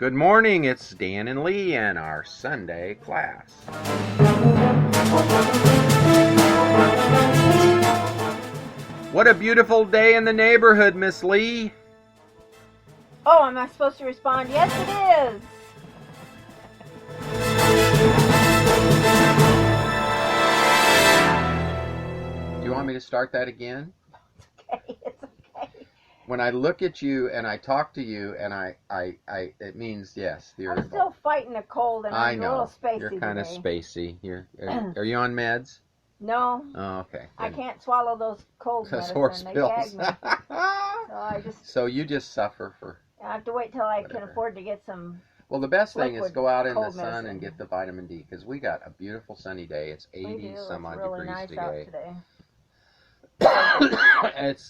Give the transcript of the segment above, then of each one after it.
Good morning, it's Dan and Lee in our Sunday class. What a beautiful day in the neighborhood, Miss Lee. Oh, am I supposed to respond? Yes, it is. Do you want me to start that again? Okay, it's okay. When I look at you and I talk to you and it means yes. I'm still fighting a cold and I'm a little spacey. You're kind of today. spacey. Are you on meds? No. Oh, okay. I can't swallow those cold Those medicine. horse They pills. gag me. So you just suffer for. I have to wait till I whatever. can afford to get some. Well, the best thing is go out in the cold sun medicine. and get the vitamin D because we got a beautiful sunny day. It's 80 some odd really degrees nice today. Out today.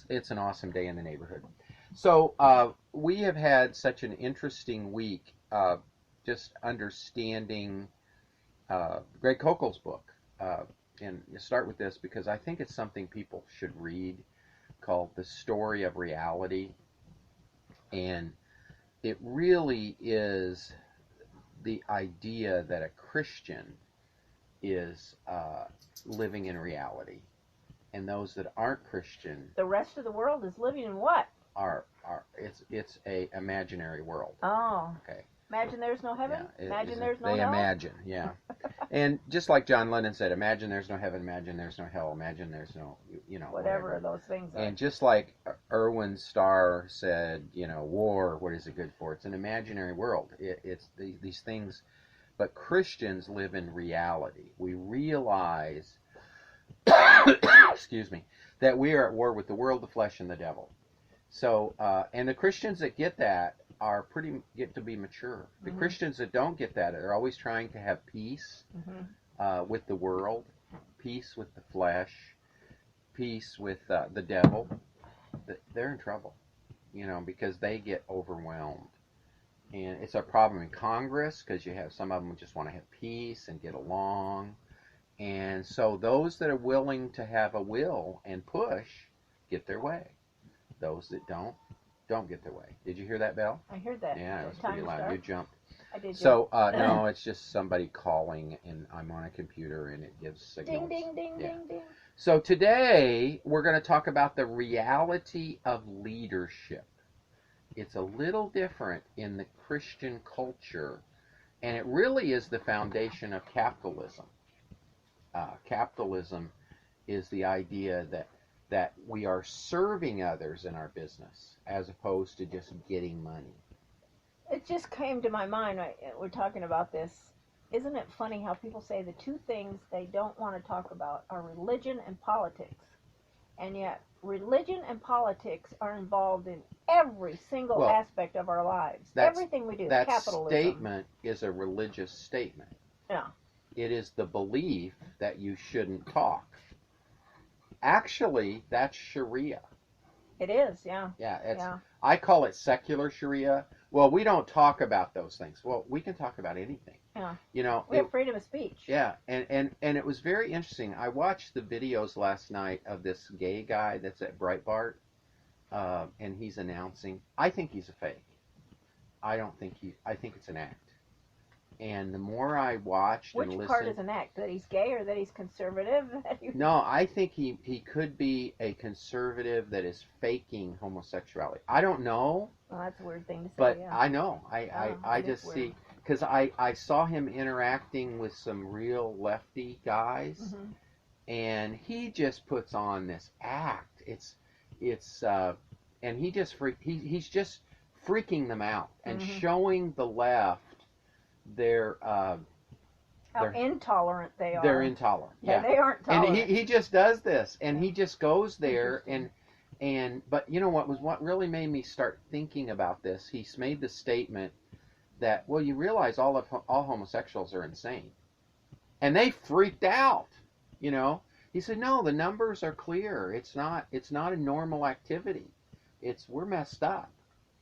It's an awesome day in the neighborhood. So we have had such an interesting week, just understanding Greg Koukl's book. And you start with this because I think it's something people should read, called The Story of Reality. And it really is the idea that a Christian is living in reality. And those that aren't Christian, The rest of the world is living in what? It's a imaginary world. Oh. Okay. Imagine there's no heaven. Imagine there's no hell. They imagine, yeah. And just like John Lennon said, imagine there's no heaven, imagine there's no hell, imagine there's no, whatever those things are. And just like Erwin Starr said, war, what is it good for? It's an imaginary world. It's these things, but Christians live in reality. We realize, excuse me, that we are at war with the world, the flesh, and the devil. So, and the Christians that get that get to be mature. The Christians that don't get that are always trying to have peace with the world, peace with the flesh, peace with the devil. They're in trouble, because they get overwhelmed. And it's a problem in Congress because you have some of them just want to have peace and get along. And so those that are willing to have a will and push get their way. Those that don't get their way. Did you hear that bell? I heard that. Yeah, it was pretty loud. You jumped. I did. So, no, it's just somebody calling, and I'm on a computer, and it gives signals. Ding, ding, ding, ding, ding. So today, we're going to talk about the reality of leadership. It's a little different in the Christian culture, and it really is the foundation of capitalism. Capitalism is the idea that we are serving others in our business as opposed to just getting money. It just came to my mind, we're talking about this. Isn't it funny how people say the two things they don't want to talk about are religion and politics? And yet, religion and politics are involved in every single aspect of our lives. Everything we do, that capitalism. That statement is a religious statement. Yeah. It is the belief that you shouldn't talk. Actually, that's Sharia. It is, yeah. Yeah, I call it secular Sharia. Well, we don't talk about those things. Well, we can talk about anything. Yeah. We have freedom of speech. Yeah, and it was very interesting. I watched the videos last night of this gay guy that's at Breitbart, and he's announcing. I think he's a fake. I think it's an act. And the more I watched and listened... Which part is an act? That he's gay or that he's conservative? No, I think he could be a conservative that is faking homosexuality. I don't know. Well, that's a weird thing to say, but yeah. I know. I just see... Because I saw him interacting with some real lefty guys, and he just puts on this act. And he just he's just freaking them out and showing the left how intolerant they are. They're intolerant. Yeah, they aren't tolerant. And he just does this, and he just goes there, but what really made me start thinking about this? He's made the statement that, well, you realize all homosexuals are insane, and they freaked out. He said, no, the numbers are clear. It's not a normal activity. We're messed up,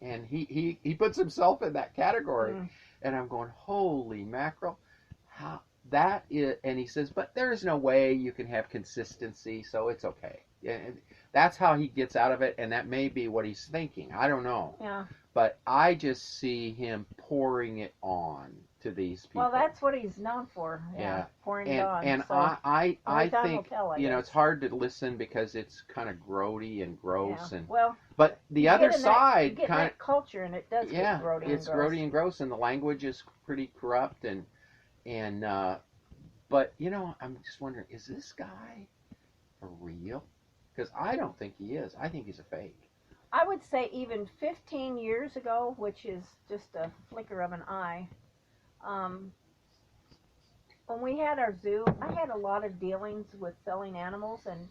and he puts himself in that category. And I'm going, holy mackerel, how that is? And he says, but there's no way you can have consistency, so it's okay. And that's how he gets out of it, and that may be what he's thinking. I don't know. Yeah. but I just see him pouring it on to these people. Well, that's what he's known for. Yeah. Pouring it on. And so I time think will tell, I you know guess. it's hard to listen because it's kind of grody and gross Yeah. and. Well, But the you other get in side that, kind that culture, and it does yeah, get grody and it's gross. grody and gross, and the language is pretty corrupt but you know, I'm just wondering, is this guy for real? Because I don't think he is. I think he's a fake. I would say even 15 years ago, which is just a flicker of an eye, when we had our zoo, I had a lot of dealings with selling animals and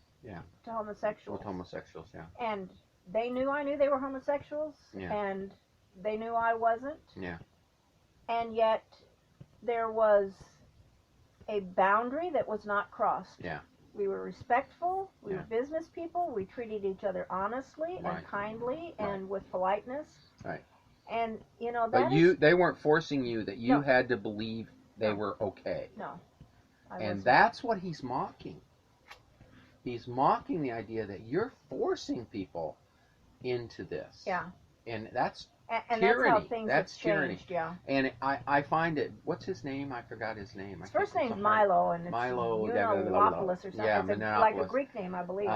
to homosexuals. With homosexuals, yeah. And they knew I knew they were homosexuals, and they knew I wasn't. Yeah. And yet there was a boundary that was not crossed. Yeah. We were respectful. We were business people. We treated each other honestly and kindly and with politeness. Right. And you know that. But they weren't forcing you that you had to believe they were okay. No. And that's what he's mocking. He's mocking the idea that you're forcing people into this. Yeah. And that's and tyranny. That's how things that's have tyranny. Changed, yeah. And I find it. What's his name? I forgot his name. His first name's Milo, and it's Yiannopoulos or something. Yeah, it's like a Greek name, I believe.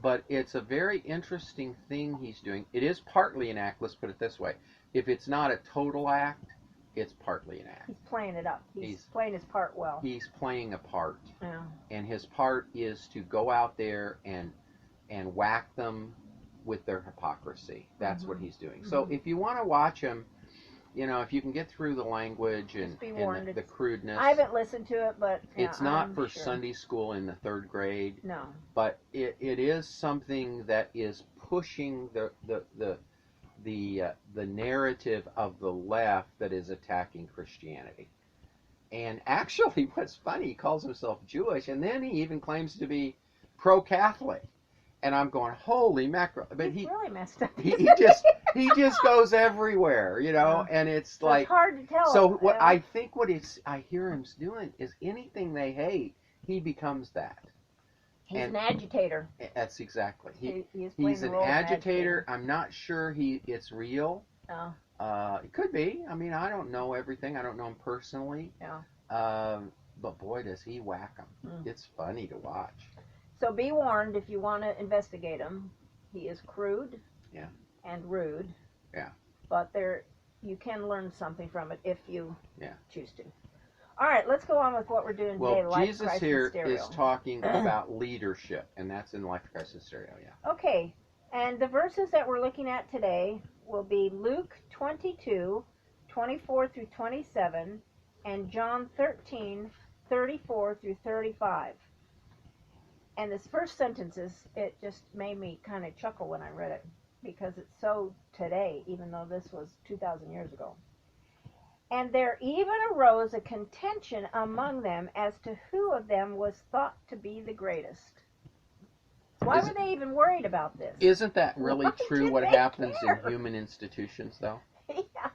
But it's a very interesting thing he's doing. It is partly an act. Let's put it this way: if it's not a total act, it's partly an act. He's playing it up. He's playing his part well. He's playing a part. Yeah. And his part is to go out there and whack them with their hypocrisy. That's what he's doing. So if you want to watch him, you know, if you can get through the language and the crudeness. I haven't listened to it, but it's not for Sunday school in the 3rd grade. No. But it is something that is pushing the narrative of the left that is attacking Christianity. And actually, what's funny, he calls himself Jewish, and then he even claims to be pro-Catholic. And I'm going, holy mackerel! But he's really messed up. he just goes everywhere, you know. And it's like it's hard to tell. So I think I hear him doing is anything they hate, he becomes that. He's an agitator. That's exactly. He's an agitator. I'm not sure it's real. Oh. It could be. I mean, I don't know everything. I don't know him personally. Yeah. But boy, does he whack them. It's funny to watch. So be warned if you want to investigate him. He is crude. Yeah. And rude. Yeah. But you can learn something from it if you choose to. All right, let's go on with what we're doing today. Well, Jesus here is talking about leadership, and that's in Life, Christ, and Stereo, yeah. Okay, and the verses that we're looking at today will be Luke 22, 24 through 27, and John 13, 34 through 35. And this first sentences, it just made me kind of chuckle when I read it, because it's so today, even though this was 2,000 years ago. And there even arose a contention among them as to who of them was thought to be the greatest. Why were they even worried about this? Isn't that really true what happens in human institutions, though? Yeah.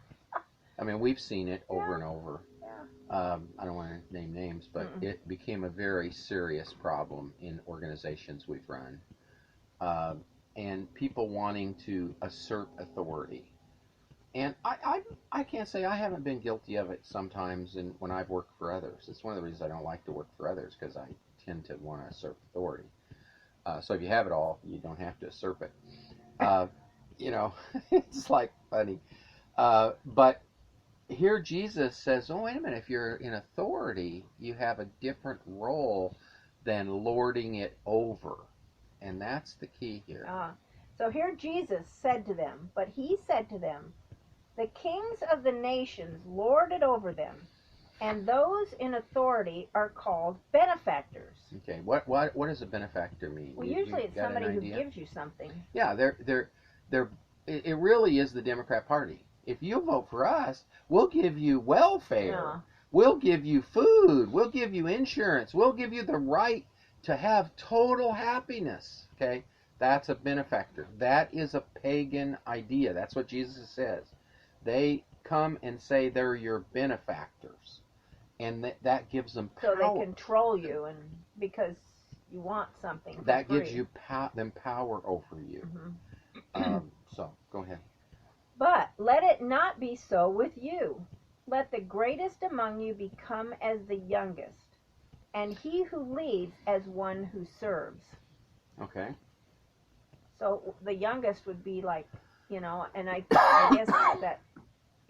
I mean, we've seen it over and over. Yeah. I don't want to name names, but it became a very serious problem in organizations we've run. And people wanting to assert authority. And I can't say I haven't been guilty of it sometimes when I've worked for others. It's one of the reasons I don't like to work for others, because I tend to want to assert authority. So if you have it all, you don't have to usurp it. You know, it's like funny. But here Jesus says, oh, wait a minute, if you're in authority, you have a different role than lording it over. And that's the key here. So here Jesus said to them, but he said to them, the kings of the nations lord it over them, and those in authority are called benefactors. Okay, what does a benefactor mean? Well, usually it's somebody who gives you something. Yeah, it really is the Democrat Party. If you vote for us, we'll give you welfare. Yeah. We'll give you food. We'll give you insurance. We'll give you the right to have total happiness. Okay, that's a benefactor. That is a pagan idea. That's what Jesus says. They come and say they're your benefactors, and that gives them power. So they control you, and because you want something. That gives you them power over you. Mm-hmm. So go ahead. But let it not be so with you. Let the greatest among you become as the youngest, and he who leads as one who serves. Okay. So the youngest would be like, and I guess that,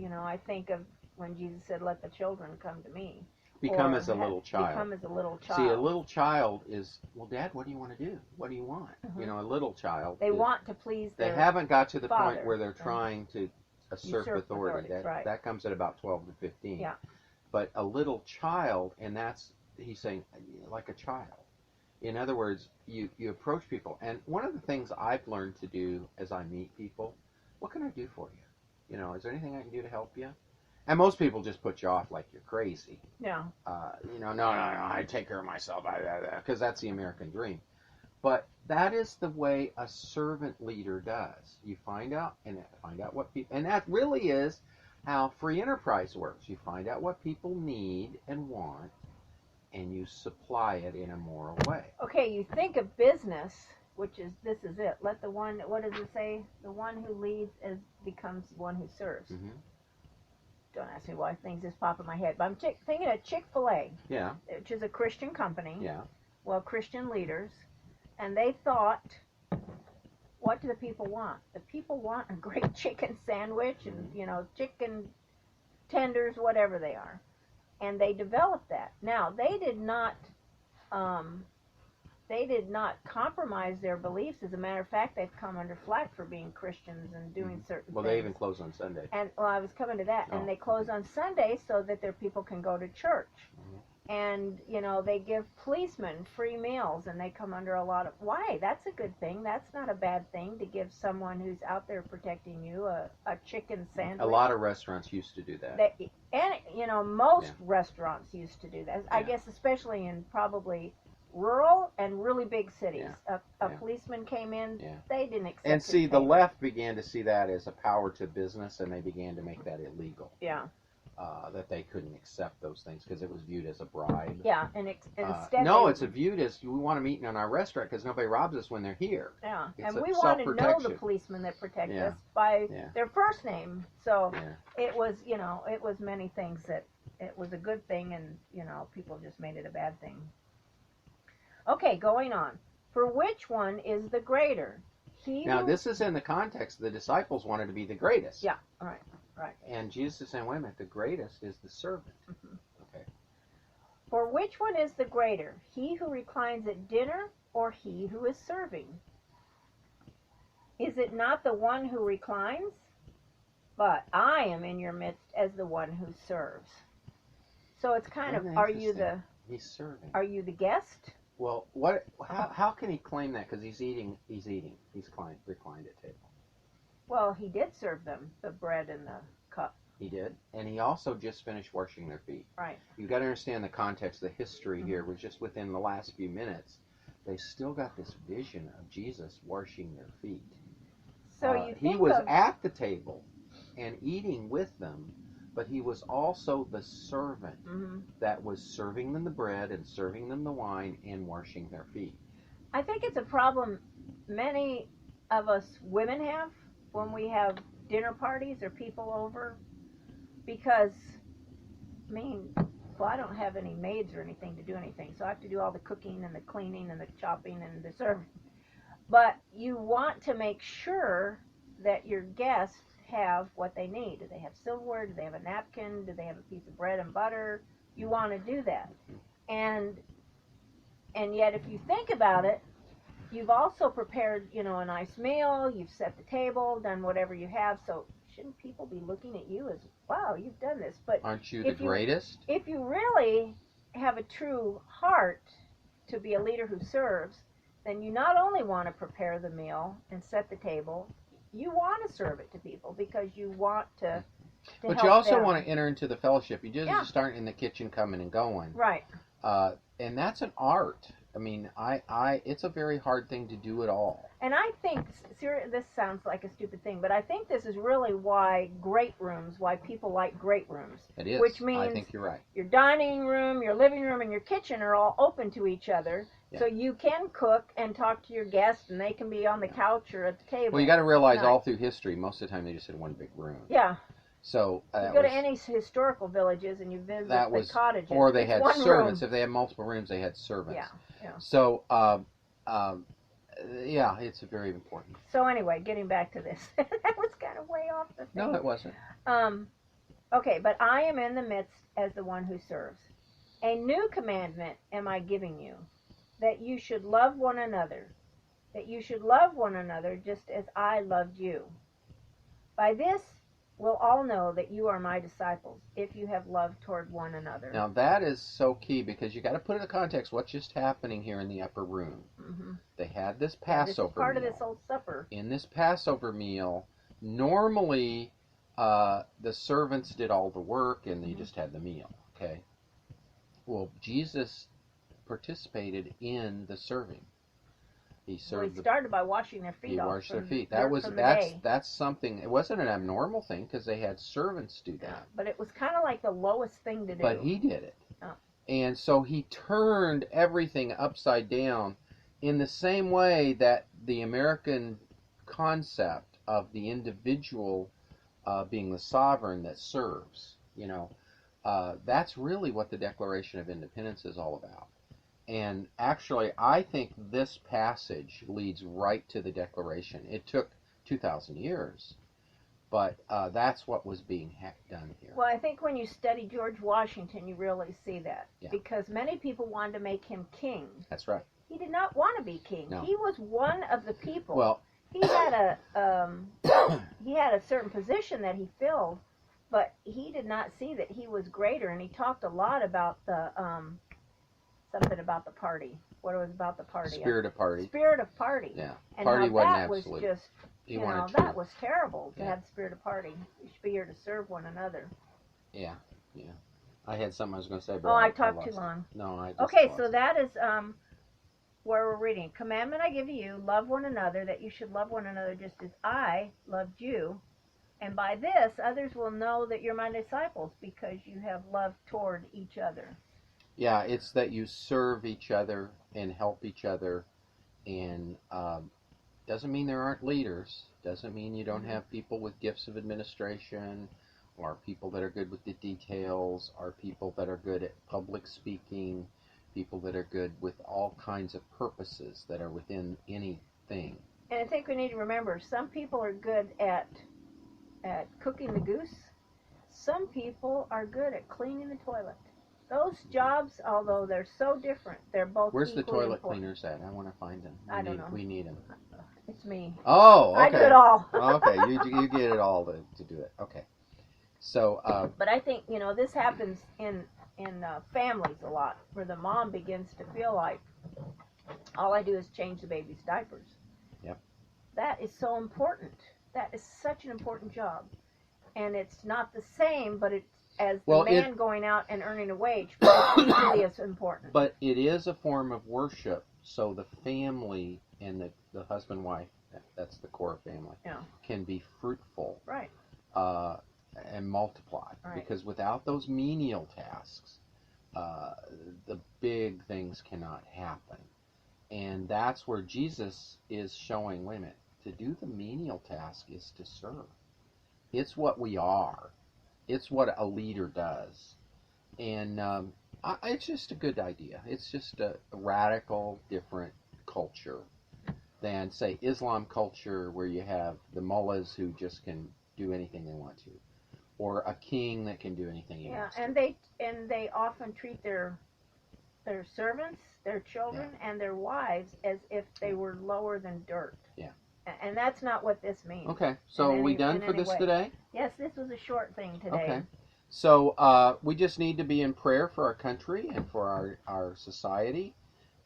I think of when Jesus said, let the children come to me. Become as a little child. Become as a little child. See, a little child is, well, Dad, what do you want to do? What do you want? Mm-hmm. A little child. They want to please their They haven't got to the father. point where they're trying to usurp authority. That comes at about 12 to 15. Yeah. But a little child, and he's saying, like a child. In other words, you approach people. And one of the things I've learned to do as I meet people, what can I do for you? Is there anything I can do to help you? And most people just put you off like you're crazy. Yeah. No, I take care of myself, because that's the American dream. But that is the way a servant leader does. You find out what people, and that really is how free enterprise works. You find out what people need and want, and you supply it in a moral way. Okay, you think of business, this is it. Let the one, what does it say? The one who leads becomes one who serves. Mm-hmm. Don't ask me why things just pop in my head, but I'm thinking of Chick-fil-A, yeah, which is a Christian company. Yeah. Well, Christian leaders, and they thought, what do the people want? The people want a great chicken sandwich and chicken tenders, whatever they are, and they developed that. Now they did not compromise their beliefs. As a matter of fact, they've come under flack for being Christians and doing certain things. Well, they even close on Sunday. And I was coming to that. And they close on Sunday so that their people can go to church. Mm-hmm. And they give policemen free meals, and they come under a lot of. Why? That's a good thing. That's not a bad thing to give someone who's out there protecting you a chicken sandwich. A lot of restaurants used to do that. Most restaurants used to do that. I guess especially in probably rural and really big cities. A policeman came in, they didn't accept And see, his the payment. left began to see that as a power to business, and they began to make that illegal. Yeah. That they couldn't accept those things because it was viewed as a bribe. Yeah, and instead it's viewed as we want them eating in our restaurant because nobody robs us when they're here. Yeah, It's and we want to know the policemen that protect us by their first name. So it was, it was many things that it was a good thing, and people just made it a bad thing. Okay, going on. For which one is the greater? This is in the context. The disciples wanted to be the greatest. Yeah, all right. Right. And Jesus is saying, wait a minute, the greatest is the servant. Mm-hmm. Okay. For which one is the greater? He who reclines at dinner or he who is serving? Is it not the one who reclines? But I am in your midst as the one who serves. So it's kind of, He's serving. Are you the guest? Well, how can he claim that? Because he's eating. He's reclined at table. Well, he did serve them the bread and the cup. He did, and he also just finished washing their feet. Right. You've got to understand the context. The history here was just within the last few minutes. They still got this vision of Jesus washing their feet. So he was at the table and eating with them, but he was also the servant that was serving them the bread and serving them the wine and washing their feet. I think it's a problem many of us women have when we have dinner parties or people over, because, I don't have any maids or anything to do anything, so I have to do all the cooking and the cleaning and the chopping and the serving. But you want to make sure that your guests have what they need. Do they have silverware? Do they have a napkin? Do they have a piece of bread and butter? You want to do that. And yet, if you think about it, you've also prepared, a nice meal, you've set the table, done whatever you have, so shouldn't people be looking at you as, wow, you've done this? But aren't you the greatest? If you really have a true heart to be a leader who serves, then you not only want to prepare the meal and set the table, you want to serve it to people because you want to But you also want to enter into the fellowship. You just aren't in the kitchen coming and going. Right. And that's an art. I mean, it's a very hard thing to do at all. And I think, this sounds like a stupid thing, but I think this is really why people like great rooms. It is. Which means I think you're right. Your dining room, your living room, and your kitchen are all open to each other. Yeah. So you can cook and talk to your guests, and they can be on the couch or at the table. Well, you got to realize all through history, most of the time they just had one big room. Yeah. So you go to any historical villages and you visit the cottages. Or they had servants. If they had multiple rooms, they had servants. Yeah. Yeah. So, yeah, it's very important. So anyway, getting back to this, that was kind of way off the thing. No, it wasn't. Okay, but I am in the midst as the one who serves. A new commandment am I giving you, that you should love one another, just as I loved you. By this will all know that you are my disciples, if you have love toward one another. Now that is so key, because you got to put in the context what's just happening here in the upper room. Mm-hmm. They had this Passover this part meal. Of this old supper. In this Passover meal, normally the servants did all the work and they just had the meal. Okay. Well, Jesus participated in the serving. He served. He started by washing their feet. He washed their feet. That's something. It wasn't an abnormal thing because they had servants do that. Yeah, but it was kind of like the lowest thing to do. But he did it, and so he turned everything upside down, in the same way that the American concept of the individual being the sovereign that serves. That's really what the Declaration of Independence is all about. And actually, I think this passage leads right to the Declaration. It took 2,000 years, but that's what was being done here. Well, I think when you study George Washington, you really see that. Yeah. Because many people wanted to make him king. That's right. He did not want to be king. No. He was one of the people. Well, he had a certain position that he filled, but he did not see that he was greater. And he talked a lot about the something about the party. What it was about the party? Spirit of party. Spirit of party. Yeah. And party wasn't that absolute. Was just, that was terrible to have the spirit of party. You should be here to serve one another. Yeah. Yeah. I had something I was going to say, but I talked too long. No, I just Okay, so that is where we're reading. Commandment I give you, love one another, that you should love one another just as I loved you. And by this, others will know that you're my disciples, because you have love toward each other. Yeah, it's that you serve each other and help each other, and doesn't mean there aren't leaders. Doesn't mean you don't have people with gifts of administration, or people that are good with the details, or people that are good at public speaking, people that are good with all kinds of purposes that are within anything. And I think we need to remember, some people are good at cooking the goose. Some people are good at cleaning the toilet. Those jobs, although they're so different, they're both Where's the toilet important. cleaners at? I want to find them. I don't know. We need them. It's me. Oh, okay. I do it all. Okay, you get it all to do it. Okay. So. But I think, this happens in families a lot, where the mom begins to feel like, all I do is change the baby's diapers. Yep. That is so important. That is such an important job. And it's not the same, but it's as the man going out and earning a wage, but it's equally as important. But it is a form of worship, so the family and the husband, wife, that's the core family, can be fruitful. Right. And multiply. Right. Because without those menial tasks, the big things cannot happen. And that's where Jesus is showing, wait a minute, to do the menial task is to serve. It's what we are. It's what a leader does. And it's just a good idea. It's just a radical, different culture than, say, Islam culture, where you have the mullahs who just can do anything they want to, or a king that can do anything he wants to. And they often treat their servants, their children, and their wives as if they were lower than dirt. Yeah. And that's not what this means. Okay, so are we done for this today? Yes, this was a short thing today. Okay. So we just need to be in prayer for our country and for our society.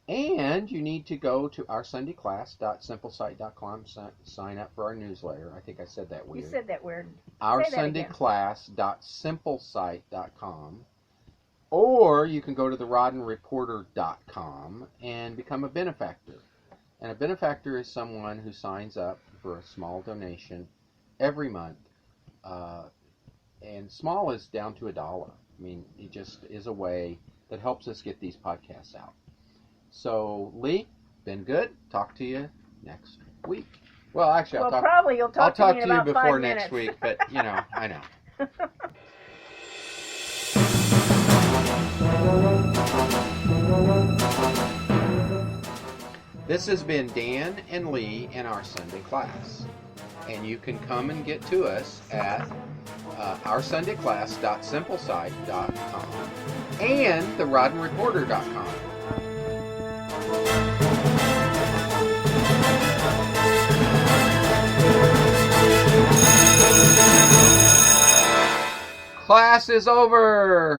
And you need to go to oursundayclass.simplesite.com, sign up for our newsletter. I think I said that weird. You said that weird. Oursundayclass.simplesite.com. Or you can go to theroddenreporter.com and become a benefactor. And a benefactor is someone who signs up for a small donation every month. And small is down to $1. I mean, it just is a way that helps us get these podcasts out. So, Lee, been good. Talk to you next week. Well, actually, You'll talk to me you in about before 5 next minutes. week, but, I know. This has been Dan and Lee in our Sunday class. And you can come and get to us at oursundayclass.simplesite.com and theroddenreporter.com. Class is over!